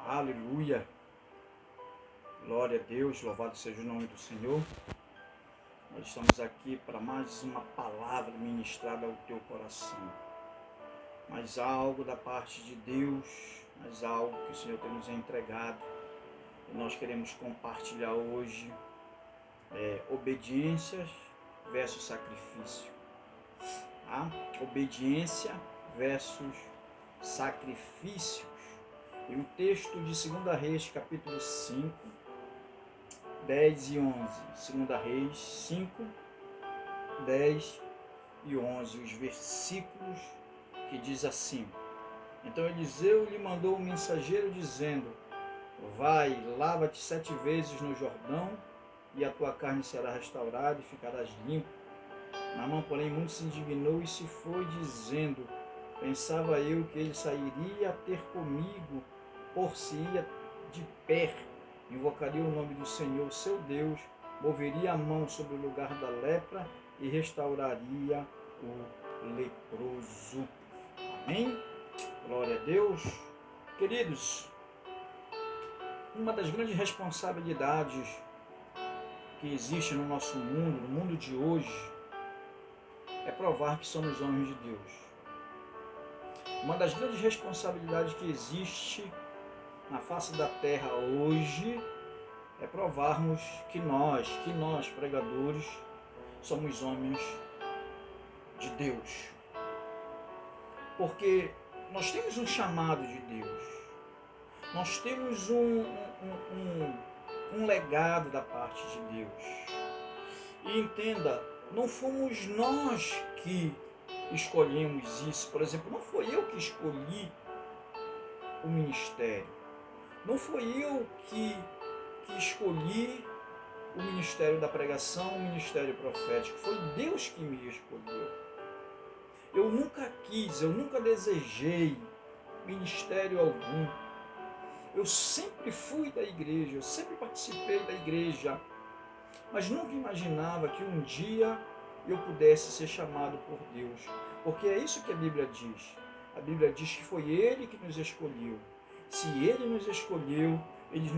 Aleluia, glória a Deus, louvado seja o nome do Senhor. Nós estamos aqui para mais uma palavra ministrada ao teu coração. Mais algo da parte de Deus, mais algo que o Senhor tem nos entregado. E nós queremos compartilhar hoje obediências versus sacrifício. Tá? Obediência versus sacrifícios. E o texto de 2 Reis, capítulo 5, 10 e 11. 2 Reis 5, 10 e 11. Os versículos que diz assim: Então Eliseu lhe mandou um mensageiro dizendo: Vai, lava-te 7 vezes no Jordão, e a tua carne será restaurada e ficarás limpo. Naamã, porém, muito se indignou e se foi, dizendo: Pensava eu que ele sairia a ter comigo, por-se-ia de pé, invocaria o nome do Senhor, seu Deus, moveria a mão sobre o lugar da lepra e restauraria o leproso. Amém? Glória a Deus. Queridos, uma das grandes responsabilidades que existe no nosso mundo, no mundo de hoje, é provar que somos homens de Deus. Uma das grandes responsabilidades que existe na face da terra hoje é provarmos que nós pregadores, somos homens de Deus. Porque nós temos um chamado de Deus. Nós temos um legado da parte de Deus. E entenda, não fomos nós que escolhemos isso. Por exemplo, não foi eu que escolhi o ministério. Não foi eu que escolhi o ministério da pregação, o ministério profético. Foi Deus que me escolheu. Eu nunca quis, eu nunca desejei ministério algum. Eu sempre fui da igreja, eu sempre participei da igreja, mas nunca imaginava que um dia eu pudesse ser chamado por Deus. Porque é isso que a Bíblia diz. A Bíblia diz que foi Ele que nos escolheu. Se Ele nos escolheu, Ele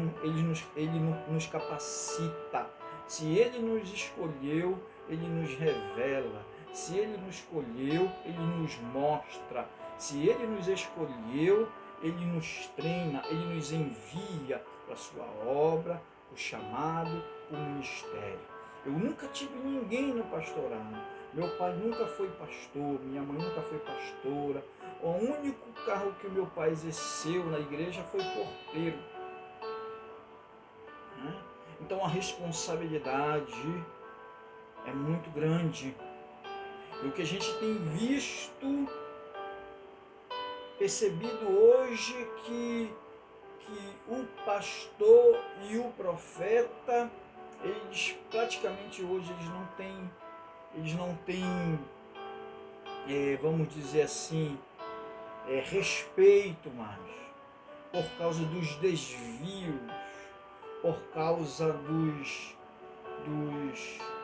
nos capacita. Se Ele nos escolheu, Ele nos revela. Se Ele nos escolheu, Ele nos mostra. Se Ele nos escolheu, Ele nos treina, Ele nos envia para a sua obra, o chamado, o ministério. Eu nunca tive ninguém no pastorado. Meu pai nunca foi pastor, minha mãe nunca foi pastora. O único cargo que o meu pai exerceu na igreja foi porteiro. Então a responsabilidade é muito grande. E o que a gente tem visto, percebido hoje, que o pastor e o profeta, eles praticamente hoje eles não têm, vamos dizer assim, respeito mais, por causa dos desvios, por causa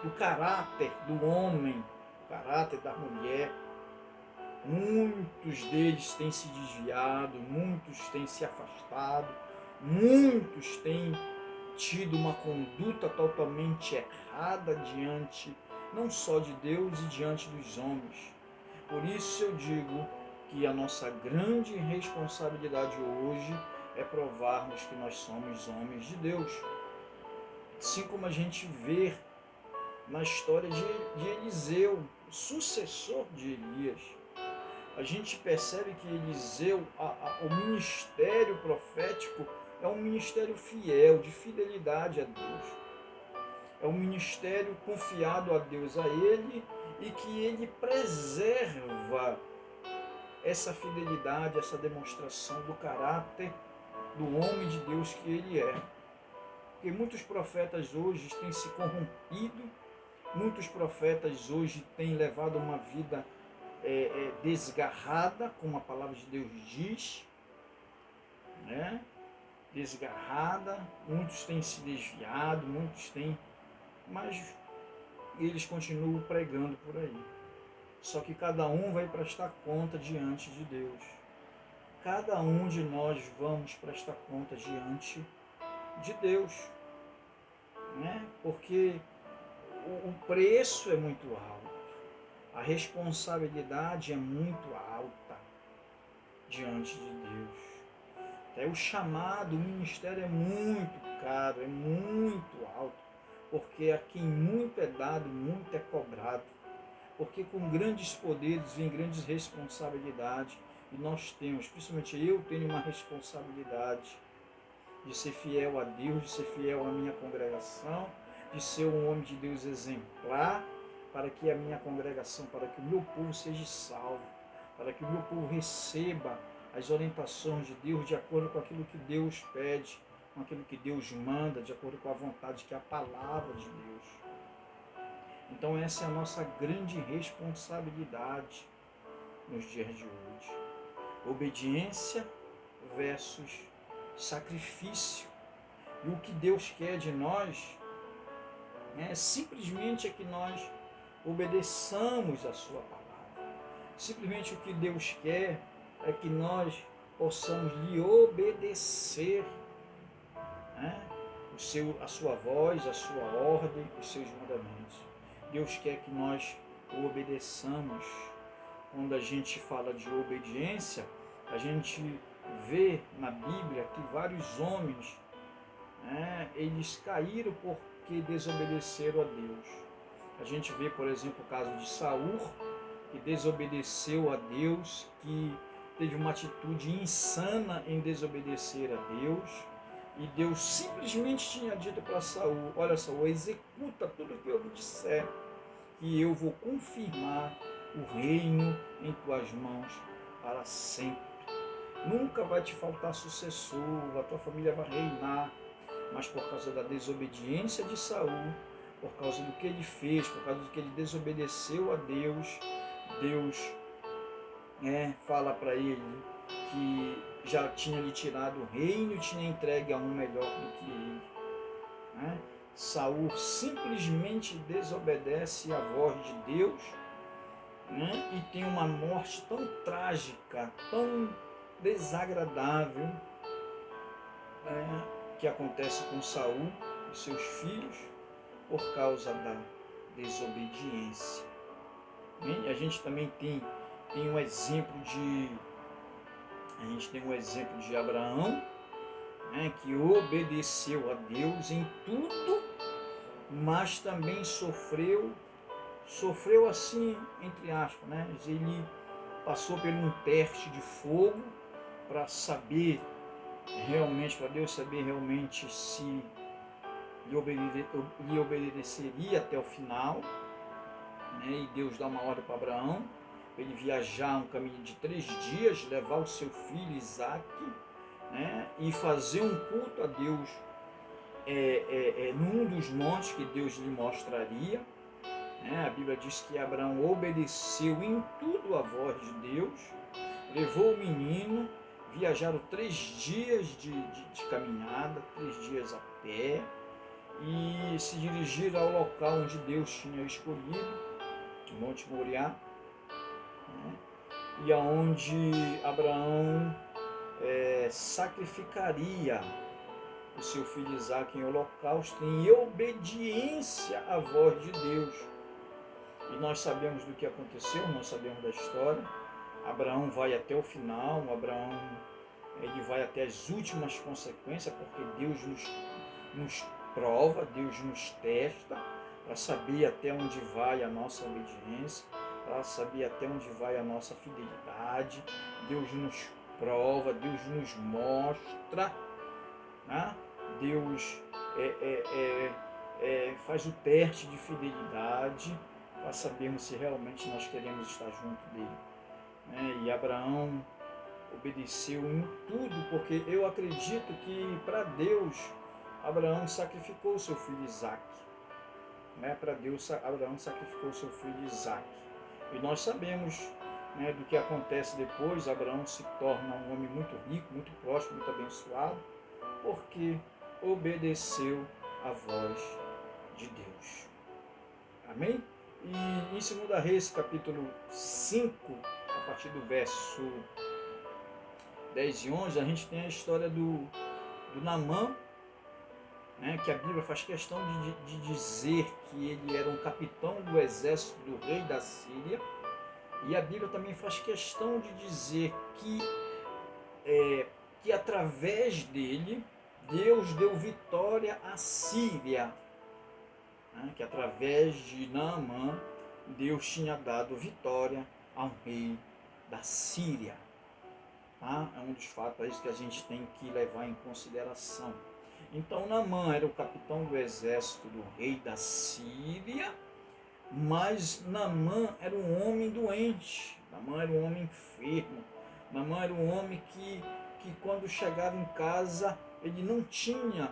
do caráter do homem, do caráter da mulher. Muitos deles têm se desviado, muitos têm se afastado, muitos têm tido uma conduta totalmente errada diante, não só de Deus e diante dos homens. Por isso eu digo que a nossa grande responsabilidade hoje é provarmos que nós somos homens de Deus. Assim como a gente vê na história de Eliseu, o sucessor de Elias, a gente percebe que Eliseu, o ministério profético, é um ministério fiel, de fidelidade a Deus. É um ministério confiado a Deus, a ele, e que ele preserva essa fidelidade, essa demonstração do caráter do homem de Deus que ele é. Porque muitos profetas hoje têm se corrompido, muitos profetas hoje têm levado uma vida desgarrada, como a palavra de Deus diz, né? Desgarrada, muitos têm se desviado, muitos têm, mas eles continuam pregando por aí. Só que cada um vai prestar conta diante de Deus. cada um de nós vamos prestar conta diante de Deus, né? Porque o preço é muito alto, a responsabilidade é muito alta diante de Deus. Até o chamado, o ministério é muito caro, é muito alto, porque a quem muito é dado, muito é cobrado. Porque com grandes poderes vem grandes responsabilidades, e nós temos, principalmente eu tenho uma responsabilidade de ser fiel a Deus, de ser fiel à minha congregação, de ser um homem de Deus exemplar, para que a minha congregação, para que o meu povo seja salvo, para que o meu povo receba as orientações de Deus de acordo com aquilo que Deus pede, com aquilo que Deus manda, de acordo com a vontade que é a palavra de Deus. Então essa é a nossa grande responsabilidade nos dias de hoje. Obediência versus sacrifício. E o que Deus quer de nós simplesmente é que nós obedeçamos a sua palavra. Simplesmente o que Deus quer é que nós possamos lhe obedecer, né? A sua voz, a sua ordem, os seus mandamentos. Deus quer que nós o obedeçamos. Quando a gente fala de obediência, a gente vê na Bíblia que vários homens, eles caíram porque desobedeceram a Deus. A gente vê, por exemplo, o caso de Saul, que desobedeceu a Deus, que teve uma atitude insana em desobedecer a Deus, e Deus simplesmente tinha dito para Saul: olha, Saul, executa tudo o que eu lhe disser, que eu vou confirmar o reino em tuas mãos para sempre. Nunca vai te faltar sucessor, a tua família vai reinar. Mas por causa da desobediência de Saul, por causa do que ele fez, por causa do que ele desobedeceu a Deus, Deus fala para ele que já tinha lhe tirado o reino e tinha entregue a um melhor do que ele. Saul simplesmente desobedece à voz de Deus, e tem uma morte tão trágica, tão desagradável, que acontece com Saul e seus filhos por causa da desobediência. E a gente também tem um exemplo de Abraão, que obedeceu a Deus em tudo, mas também sofreu assim, entre aspas, ele passou por um teste de fogo para saber realmente, para Deus saber realmente se lhe obedeceria até o final, e Deus dá uma ordem para Abraão, para ele viajar um caminho de 3 dias, levar o seu filho Isaque, e fazer um culto a Deus num dos montes que Deus lhe mostraria. A Bíblia diz que Abraão obedeceu em tudo a voz de Deus, levou o menino, viajaram 3 dias de caminhada, 3 dias a pé, e se dirigiram ao local onde Deus tinha escolhido, o Monte Moriá, e aonde Abraão sacrificaria o seu filho Isaque em holocausto, em obediência à voz de Deus. E nós sabemos do que aconteceu, nós sabemos da história. Abraão vai até o final, Abraão ele vai até as últimas consequências, porque Deus nos prova, Deus nos testa, para saber até onde vai a nossa obediência, para saber até onde vai a nossa fidelidade. Deus nos prova, Deus nos mostra, Deus faz o teste de fidelidade para sabermos se realmente nós queremos estar junto dele. E Abraão obedeceu em tudo, porque eu acredito que para Deus Abraão sacrificou o seu filho Isaque. Para Deus Abraão sacrificou o seu filho Isaque. E nós sabemos do que acontece depois. Abraão se torna um homem muito rico, muito próspero, muito abençoado, porque obedeceu a voz de Deus. Amém? E em 2 Reis, capítulo 5, a partir do verso 10 e 11, a gente tem a história do Naamã, né, que a Bíblia faz questão de dizer que ele era um capitão do exército do rei da Síria, e a Bíblia também faz questão de dizer que através dele Deus deu vitória à Síria, né, que através de Naamã Deus tinha dado vitória ao rei da Síria. Tá? É um dos fatos que a gente tem que levar em consideração. Então Naamã era o capitão do exército do rei da Síria, mas Naamã era um homem doente, Naamã era um homem enfermo, Naamã era um homem que quando chegava em casa ele não tinha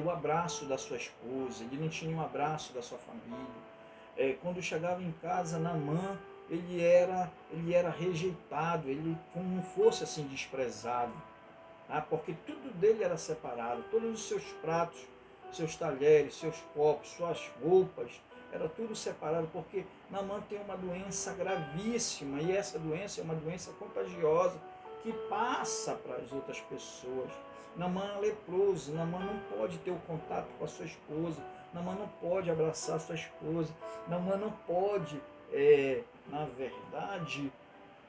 o abraço da sua esposa, ele não tinha o abraço da sua família. Quando chegava em casa, Naamã, ele era rejeitado, ele como fosse assim desprezado, tá? Porque tudo dele era separado, todos os seus pratos, seus talheres, seus copos, suas roupas, era tudo separado, porque Naamã tem uma doença gravíssima, e essa doença é uma doença contagiosa, que passa para as outras pessoas. Naamã é leproso, Naamã não pode ter o contato com a sua esposa, Naamã não pode abraçar a sua esposa, Naamã não pode, na verdade,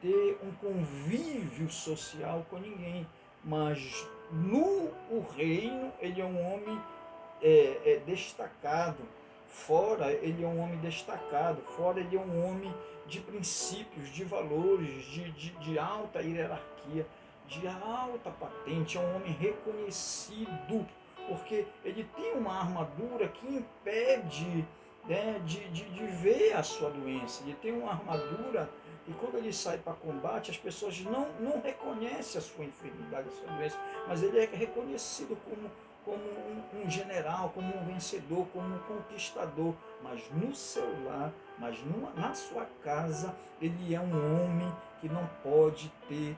ter um convívio social com ninguém. Mas no reino ele é um homem destacado, fora ele é um homem destacado, fora ele é um homem de princípios, de valores, de alta hierarquia, de alta patente, é um homem reconhecido, porque ele tem uma armadura que impede, né, de ver a sua doença. Ele tem uma armadura e quando ele sai para combate, as pessoas não reconhecem a sua enfermidade, a sua doença, mas ele é reconhecido como um general, como um vencedor, como um conquistador. Mas no seu lar, na sua casa, ele é um homem que não pode ter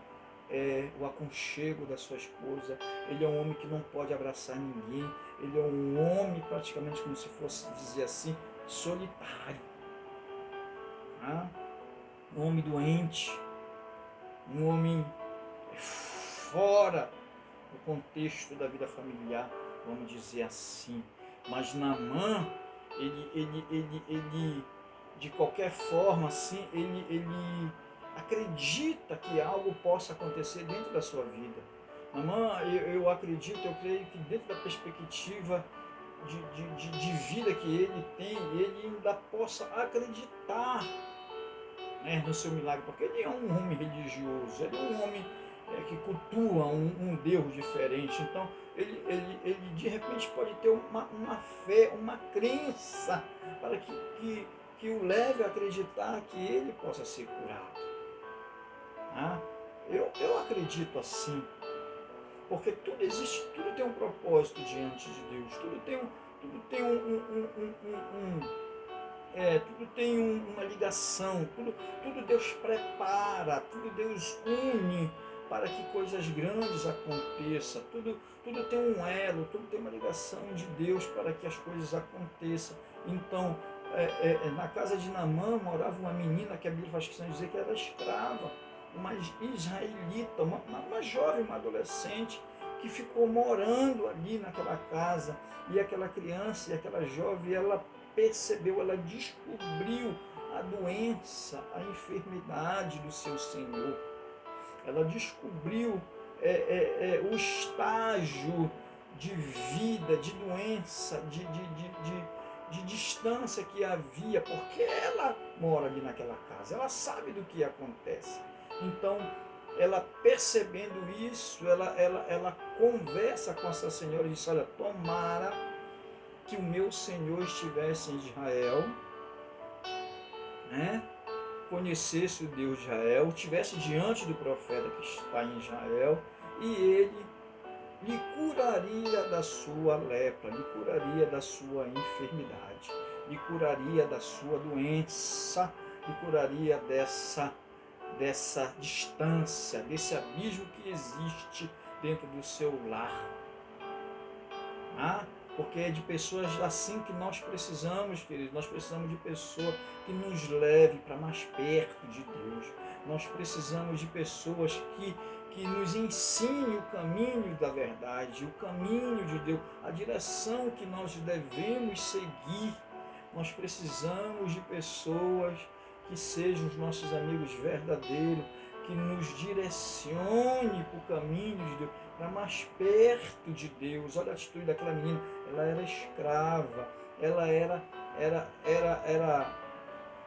o aconchego da sua esposa, ele é um homem que não pode abraçar ninguém, ele é um homem praticamente, como se fosse dizer assim, solitário. Tá? Um homem doente, um homem fora do contexto da vida familiar, vamos dizer assim. Mas Naamã, ele de qualquer forma, assim, ele acredita que algo possa acontecer dentro da sua vida. Naamã, eu acredito, eu creio que dentro da perspectiva de vida que ele tem, ele ainda possa acreditar, né, no seu milagre, porque ele é um homem religioso, ele é um homem que cultua um Deus diferente. Então ele de repente pode ter uma fé, uma crença para que o leve a acreditar que ele possa ser curado. Ah, eu acredito assim, porque tudo existe, tudo tem um propósito diante de Deus, tudo tem tudo tem uma ligação, tudo Deus prepara, tudo Deus une para que coisas grandes aconteçam, tudo tem um elo, tudo tem uma ligação de Deus para que as coisas aconteçam. Então, na casa de Naamã morava uma menina que a Bíblia faz questão de dizer que era escrava, uma israelita, uma jovem, uma adolescente, que ficou morando ali naquela casa, e aquela criança e aquela jovem, ela percebeu, ela descobriu a doença, a enfermidade do seu Senhor. Ela descobriu o estágio de vida, de doença, de distância que havia, porque ela mora ali naquela casa, ela sabe do que acontece. Então, ela percebendo isso, ela conversa com essa senhora e diz: olha, tomara que o meu Senhor estivesse em Israel, né? Conhecesse o Deus de Israel, estivesse diante do profeta que está em Israel, e ele lhe curaria da sua lepra, lhe curaria da sua enfermidade, lhe curaria da sua doença, lhe curaria dessa distância, desse abismo que existe dentro do seu lar. Porque é de pessoas assim que nós precisamos, queridos. Nós precisamos de pessoa que nos leve para mais perto de Deus. Nós precisamos de pessoas que nos ensinem o caminho da verdade, o caminho de Deus, a direção que nós devemos seguir. Nós precisamos de pessoas que sejam os nossos amigos verdadeiros, que nos direcione para o caminho de Deus, para mais perto de Deus. Olha a atitude daquela menina, ela era escrava, ela era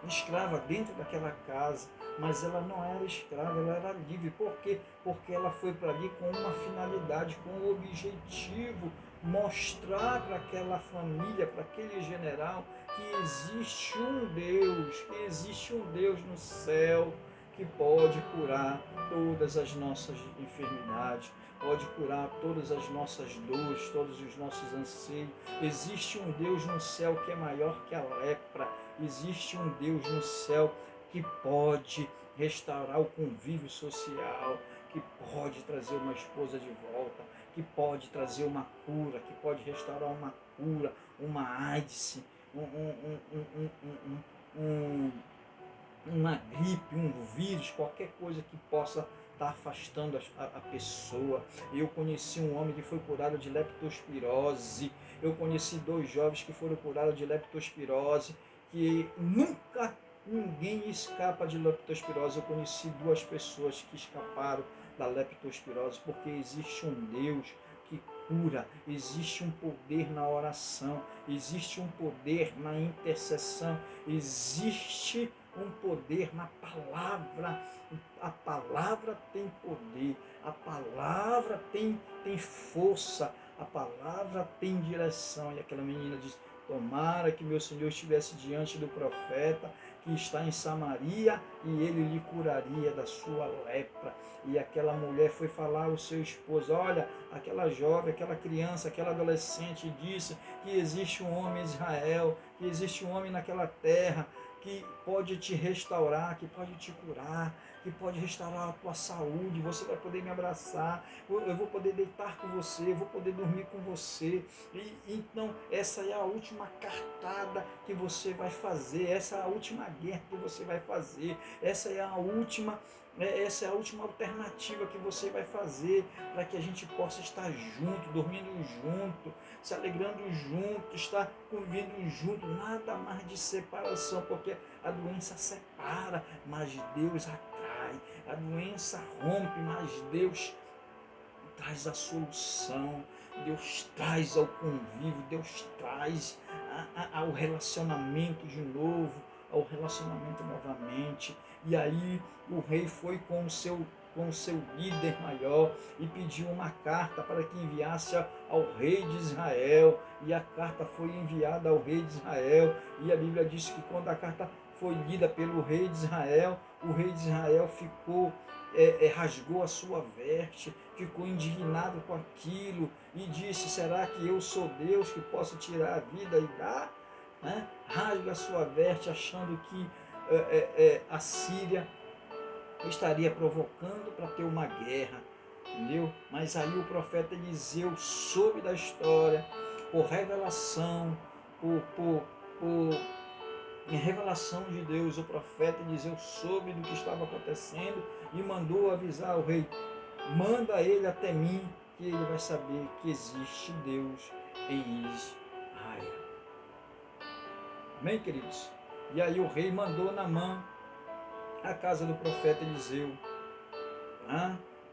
escrava dentro daquela casa, mas ela não era escrava, ela era livre. Por quê? Porque ela foi para ali com uma finalidade, com um objetivo, mostrar para aquela família, para aquele general, que existe um Deus, no céu, que pode curar todas as nossas enfermidades, pode curar todas as nossas dores, todos os nossos anseios. Existe um Deus no céu que é maior que a lepra. Existe um Deus no céu que pode restaurar o convívio social, que pode trazer uma esposa de volta, que pode trazer uma cura, que pode restaurar uma cura, uma AIDS, uma gripe, um vírus, qualquer coisa que possa estar afastando a pessoa. Eu conheci um homem que foi curado de leptospirose. Eu conheci 2 jovens que foram curados de leptospirose, que nunca ninguém escapa de leptospirose. Eu conheci 2 pessoas que escaparam da leptospirose, porque existe um Deus que cura, existe um poder na oração, existe um poder na intercessão, existe um poder na palavra. A palavra tem poder, a palavra tem força, a palavra tem direção. E aquela menina disse: tomara que meu Senhor estivesse diante do profeta que está em Samaria e ele lhe curaria da sua lepra. E aquela mulher foi falar ao seu esposo: olha, aquela jovem, aquela criança, aquela adolescente disse que existe um homem em Israel, que existe um homem naquela terra que pode te restaurar, que pode te curar, que pode restaurar a tua saúde. Você vai poder me abraçar, eu vou poder deitar com você, eu vou poder dormir com você. E então essa é a última cartada que você vai fazer, essa é a última guerra que você vai fazer, essa é a última alternativa que você vai fazer, para que a gente possa estar junto, dormindo junto, se alegrando junto, estar convivendo junto. Nada mais de separação, porque a doença separa, mas Deus atrai. A doença rompe, mas Deus traz a solução. Deus traz ao convívio, Deus traz ao relacionamento de novo, ao relacionamento novamente. E aí o rei foi com o seu líder maior e pediu uma carta para que enviasse ao rei de Israel. E a carta foi enviada ao rei de Israel. E a Bíblia diz que quando a carta foi lida pelo rei de Israel, o rei de Israel ficou, rasgou a sua veste, ficou indignado com aquilo e disse: será que eu sou Deus que posso tirar a vida e dar? Rasga a sua veste, achando que a Síria estaria provocando para ter uma guerra, entendeu? Mas aí o profeta Eliseu soube da história, por revelação, em revelação de Deus. O profeta Eliseu soube do que estava acontecendo e mandou avisar o rei: manda ele até mim, que ele vai saber que existe Deus em Israel. Amém, queridos? E aí o rei mandou Naamã à casa do profeta Eliseu.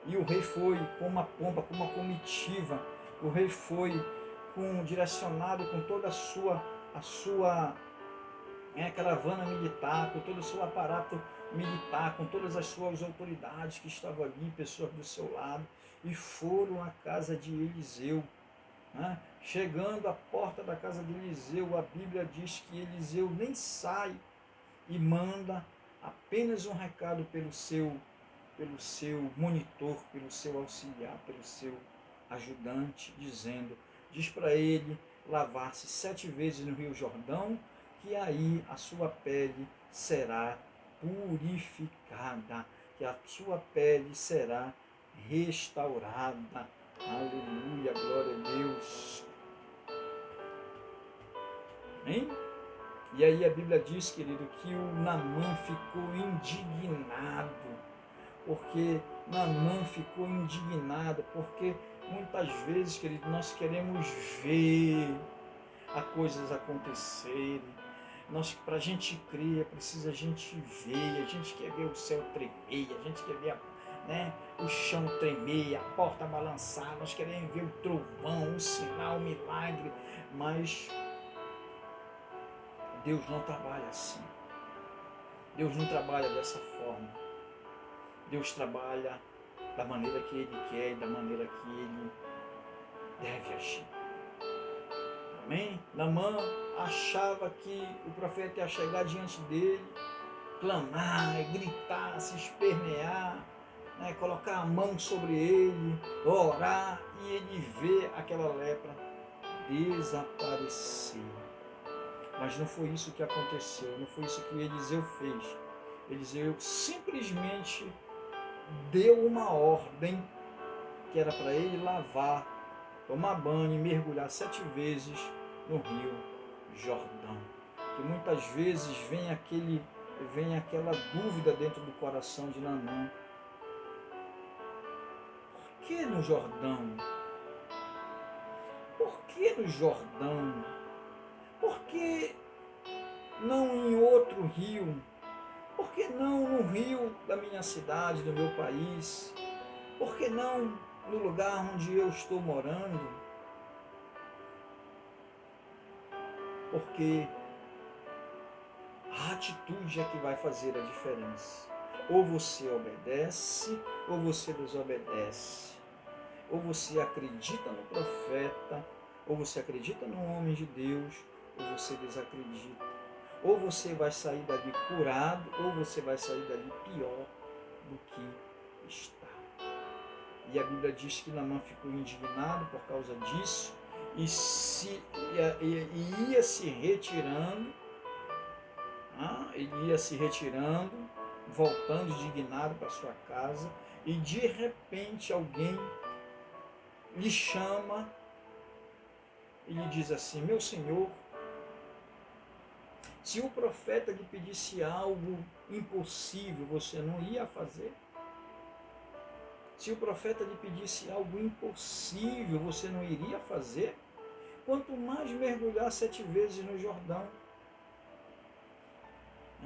E o rei foi com uma pompa, com uma comitiva. O rei foi direcionado com toda a sua caravana militar, com todo o seu aparato militar, com todas as suas autoridades que estavam ali, pessoas do seu lado, e foram à casa de Eliseu. Chegando à porta da casa de Eliseu, a Bíblia diz que Eliseu nem sai e manda apenas um recado pelo seu monitor, pelo seu auxiliar, pelo seu ajudante, diz para ele lavar-se 7 vezes no Rio Jordão, que aí a sua pele será purificada, que a sua pele será restaurada. Aleluia, glória a Deus. Amém? E aí a Bíblia diz, querido, que o Naamã ficou indignado. porque Naamã ficou indignado, porque muitas vezes, querido, nós queremos ver as coisas acontecerem. Para a gente crer, precisa a gente ver, a gente quer ver o céu tremer, a gente quer ver o chão tremer, a porta balançar, nós queremos ver o trovão, o sinal, o milagre, mas Deus não trabalha assim. Deus não trabalha dessa forma. Deus trabalha da maneira que Ele quer e da maneira que Ele deve agir. Amém? Naamã achava que o profeta ia chegar diante dele, clamar, gritar, se espernear, colocar a mão sobre ele, orar, e ele vê aquela lepra desaparecer. Mas não foi isso que aconteceu, não foi isso que Eliseu fez. Eliseu simplesmente deu uma ordem que era para ele lavar, tomar banho e mergulhar 7 vezes no rio Jordão. Que muitas vezes vem aquela dúvida dentro do coração de Naamã. Por que no Jordão? Por que no Jordão? Por que não em outro rio? Por que não no rio da minha cidade, do meu país? Por que não no lugar onde eu estou morando? Porque a atitude é que vai fazer a diferença. Ou você obedece, ou você desobedece. Ou você acredita no profeta, ou você acredita no homem de Deus, ou você desacredita. Ou você vai sair dali curado, ou você vai sair dali pior do que está. E a Bíblia diz que Naamã ficou indignado por causa disso e ia se retirando, ele ia se retirando, voltando indignado para sua casa, e de repente alguém lhe chama e lhe diz assim: meu senhor, se o profeta lhe pedisse algo impossível, você não ia fazer? Se o profeta lhe pedisse algo impossível, você não iria fazer? Quanto mais mergulhar 7 vezes no Jordão.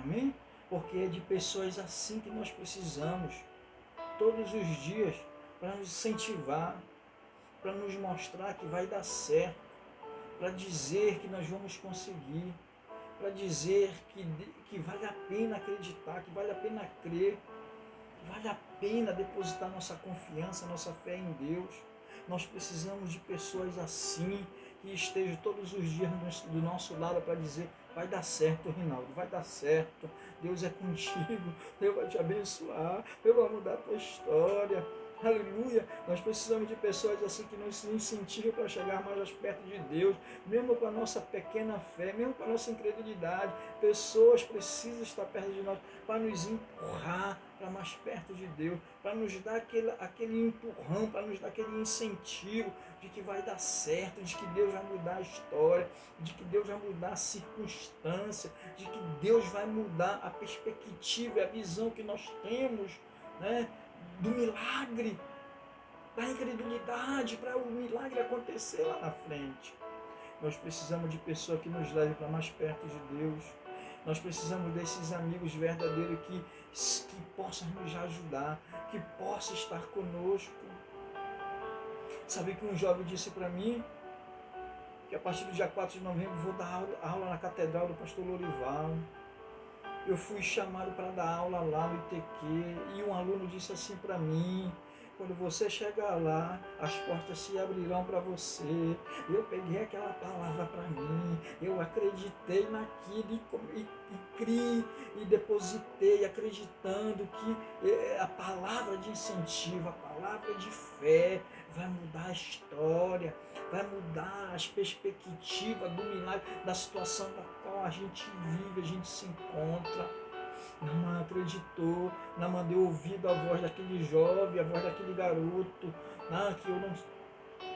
Amém? Porque é de pessoas assim que nós precisamos, todos os dias, para nos incentivar, para nos mostrar que vai dar certo, para dizer que nós vamos conseguir, para dizer que vale a pena acreditar, que vale a pena crer, que vale a pena depositar nossa confiança, nossa fé em Deus. Nós precisamos de pessoas assim, que estejam todos os dias do nosso lado para dizer: vai dar certo, Rinaldo, vai dar certo, Deus é contigo, Deus vai te abençoar, Deus vai mudar a tua história. Aleluia! Nós precisamos de pessoas assim que nos incentivam para chegar mais perto de Deus, mesmo com a nossa pequena fé, mesmo com a nossa incredulidade. Pessoas precisam estar perto de nós para nos empurrar para mais perto de Deus, para nos dar aquele empurrão, para nos dar aquele incentivo de que vai dar certo, de que Deus vai mudar a história, de que Deus vai mudar a circunstância, de que Deus vai mudar a perspectiva e a visão que nós temos, do milagre, da incredulidade, para o milagre acontecer lá na frente. Nós precisamos de pessoas que nos levem para mais perto de Deus. Nós precisamos desses amigos verdadeiros que possam nos ajudar, que possam estar conosco. Sabe que um jovem disse para mim que a partir do dia 4 de novembro vou dar aula na Catedral do Pastor Lorival. Eu fui chamado para dar aula lá no ITQ e um aluno disse assim para mim: quando você chegar lá, as portas se abrirão para você. Eu peguei aquela palavra para mim, eu acreditei naquilo e criei e depositei, acreditando que a palavra de incentivo, a palavra de fé vai mudar a história, vai mudar as perspectivas do milagre, da situação da qual a gente vive, a gente se encontra. Naamã acreditou, Naamã deu ouvido à voz daquele jovem, à voz daquele garoto, que eu não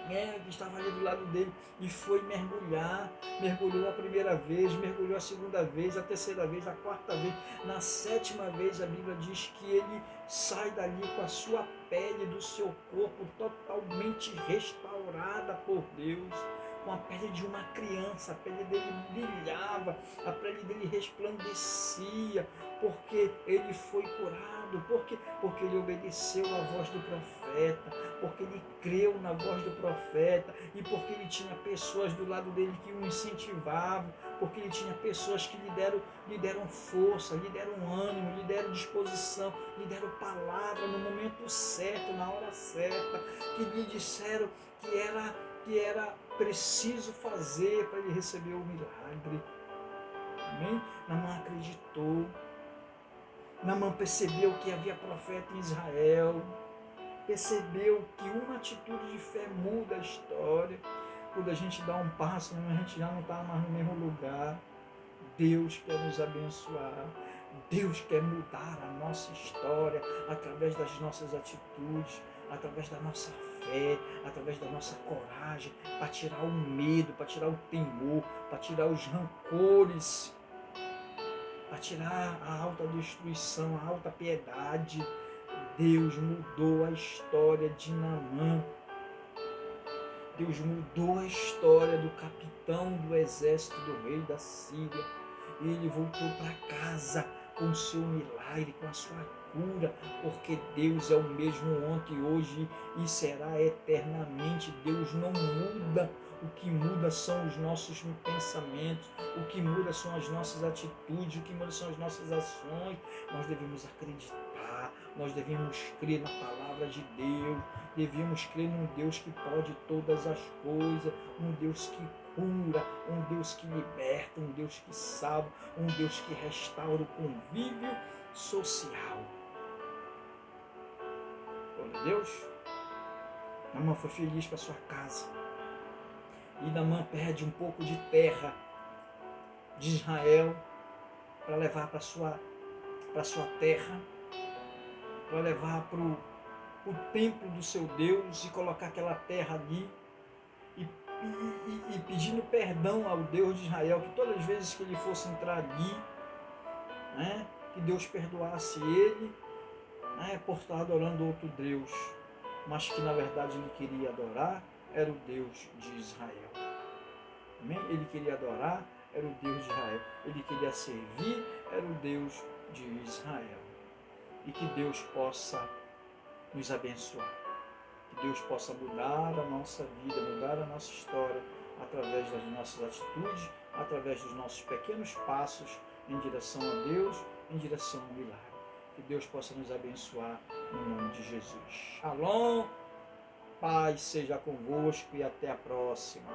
que estava ali do lado dele, e foi mergulhou a primeira vez, mergulhou a segunda vez, a terceira vez, a quarta vez, na 7ª vez a Bíblia diz que ele sai dali com a sua pele do seu corpo totalmente restaurada por Deus, com a pele de uma criança. A pele dele brilhava, a pele dele resplandecia, porque ele foi curado, porque ele obedeceu à voz do profeta, porque ele creu na voz do profeta, e porque ele tinha pessoas do lado dele que o incentivavam, porque ele tinha pessoas que lhe deram força, lhe deram ânimo, lhe deram disposição, lhe deram palavra no momento certo, na hora certa, que lhe disseram que era preciso fazer para ele receber o milagre. Amém? Naamã acreditou. Naamã percebeu que havia profeta em Israel. Percebeu que uma atitude de fé muda a história. Quando a gente dá um passo, a gente já não está mais no mesmo lugar. Deus quer nos abençoar. Deus quer mudar a nossa história através das nossas atitudes, através da nossa fé, através da nossa coragem, para tirar o medo, para tirar o temor, para tirar os rancores, para tirar a autodestruição, a alta piedade. Deus mudou a história de Naamã. Deus mudou a história do capitão do exército do rei da Síria. Ele voltou para casa com o seu milagre, com a sua cura, porque Deus é o mesmo ontem, hoje e será eternamente. Deus não muda. O que muda são os nossos pensamentos, o que muda são as nossas atitudes, o que muda são as nossas ações. Nós devemos acreditar, nós devemos crer na palavra de Deus, devemos crer num Deus que pode todas as coisas, um Deus que cura, um Deus que liberta, um Deus que salva, um Deus que restaura o convívio social. Glória a Deus. Naamã foi feliz para sua casa. E Naamã perde um pouco de terra de Israel para levar para sua terra, para levar para o templo do seu Deus e colocar aquela terra ali e pedindo perdão ao Deus de Israel, que todas as vezes que ele fosse entrar ali, né, que Deus perdoasse ele, né, por estar adorando outro Deus, mas que na verdade ele queria adorar era o Deus de Israel. Amém? Ele queria adorar era o Deus de Israel. Ele queria servir era o Deus de Israel. E que Deus possa nos abençoar. Que Deus possa mudar a nossa vida, mudar a nossa história, através das nossas atitudes, através dos nossos pequenos passos em direção a Deus, em direção ao milagre. Que Deus possa nos abençoar no nome de Jesus. Shalom, paz seja convosco e até a próxima.